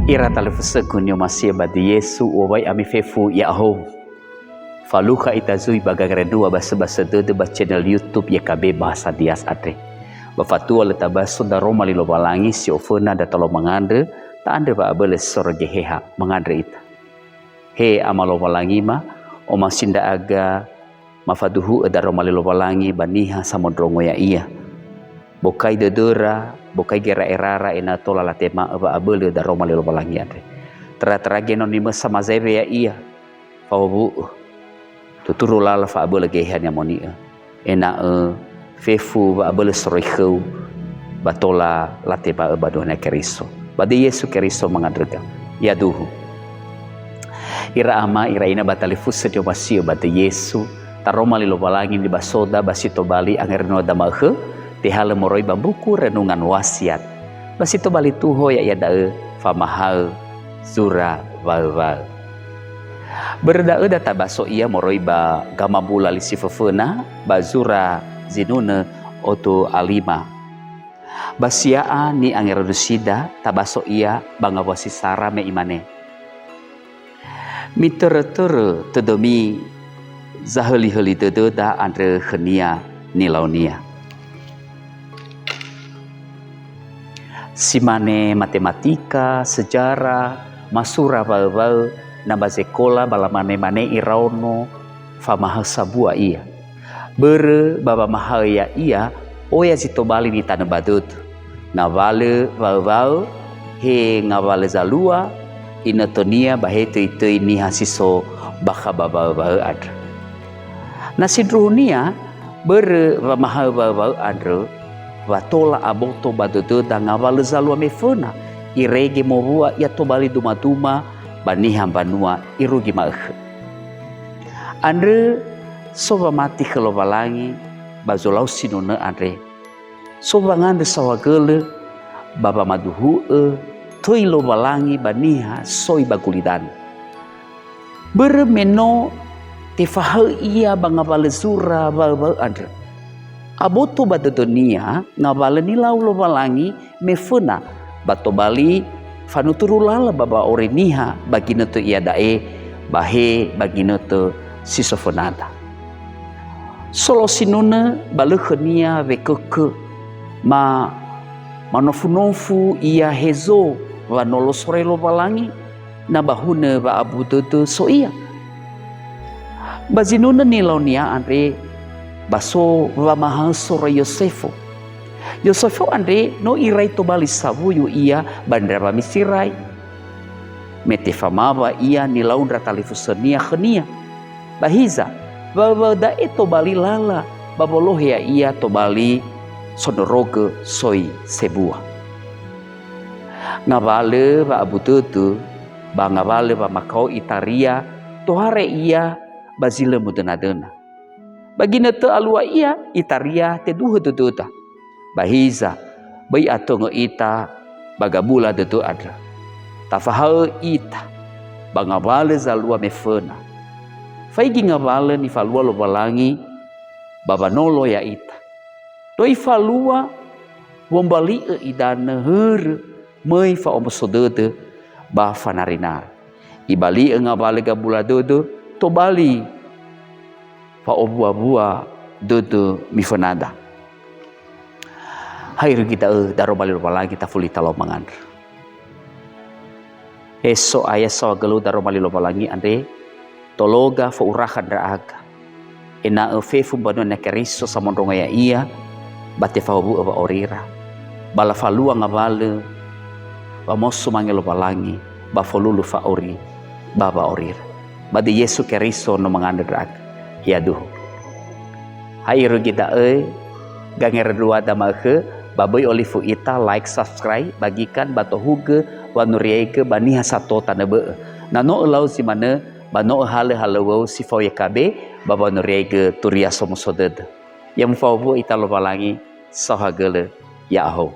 Ira talefuse kunyo masih badi Yesu owai ami fefu ya ho. Faluka itazui bagagredua basa de ba channel YouTube YKB bahasa Dias atre. Bafatua letabaso da Roma lilo balangi si ofena da tolo mangandre ta andre ba abele soroge heha mangandre ita. He amalo balangi ma o masinda aga mafaduhu da Roma lilo balangi baniha samodrongo ya iya. Bokai dedera, bokai gera erara ena tola la tema aba abele da Roma lilo balangi atre. Tera-tera genonima sama zeve ya iya. Fawabu tuturu lala fa abele gehan ya monia. Ena fefu ba abele soroikheu batola la tema aba dona keriso. Bade Yesu keriso mangadrega. Ya duhu. Ira ama ira ina batalifus sedio masio bade Yesu taroma lilo balangi di basoda basito bali angerno damahe tihala moroi bambuku renungan wasiat basito bali tuho ya dae famahal zura wal berdae data baso ia moroi ba gamabula lisi fefena bazura zinune oto alima basia ni angerodusida tabaso ia bangawasi sara me imane mitere tedomi zaheli-heli dededa andre khenia nilaunia simane matematika, sejarah, masura bal-bal namba sekolah balamane-mane irauno famahal sabua iya. Bere baba mahal ya iya oya sito bali ni tanah badut. Ngawale bal-bal he ngawale zalua inatonia bahete itu ini hasiso baka bal-bal adra. Nasidrunia bere baba mahal bal-bal adra watola aboto badodo da ngawale zalua mefena irege morua ya tobali duma-duma baniham banua irugi maeh andre soba mati kelobalangi bazolau sinone andre soba ngande sawagele baba maduhu toi lobalangi baniha soi bagulidan bermeno tifahal iya bangawale zura bal andre aboto badodonia ngawale nilau lo balangi mefena bato bali fanuturu lala baba oreniha bagino to ia dae bahe bagino to sisofenada solo sinuna balekhenia vekeke ma manofu ia hezo wanolo sore lo balangi na bahune ba abu dodo so iya bazinuna nilau nia andre baso mahal sora Yosefo andre no irai to bali sabuyu ia bandara misirai mete famava ia nilaun ratalifusenia khenia bahiza babada eto bali lala baboloh ya ia to bali sonoroge soi sebua ngabale ba abututu ba ngabale ba makau itaria tohare ia bazile mudenadena bagina te alua ia itaria te duha tututa bahiza bai atongo ita bagabula detu adra tafahal ita bangabale zalua mefena faigi ngabale ni falua lo balangi babanolo ya ita doi falua wombali idana her mai fa omsodete ba fanarinar ibali ngabale gabula dodo to bali fa obua-bua dodo mifenada. Hayru kita daro bali lagi kita fuli talo mangan. Eso ayah sawa gelu daro bali lagi ande tologa fa urahan raaga. Ena fefu banu na keriso sa mondronga ya iya bate fa obu aba orira. Bala falua ngabale ba mosu mangelo balangi ba folulu fa ori baba orira. Bade Yesu keriso no mangande raaga. Ya duh. Hayru kita ganger dua damahe baboy olifu ita like subscribe bagikan bato huge wanurieke baniha sato tanabe. Nano elau si mana bano hale si fau YKB baba nurieke turia somusoded. Yang fau ita lo balangi sahagele ya ho.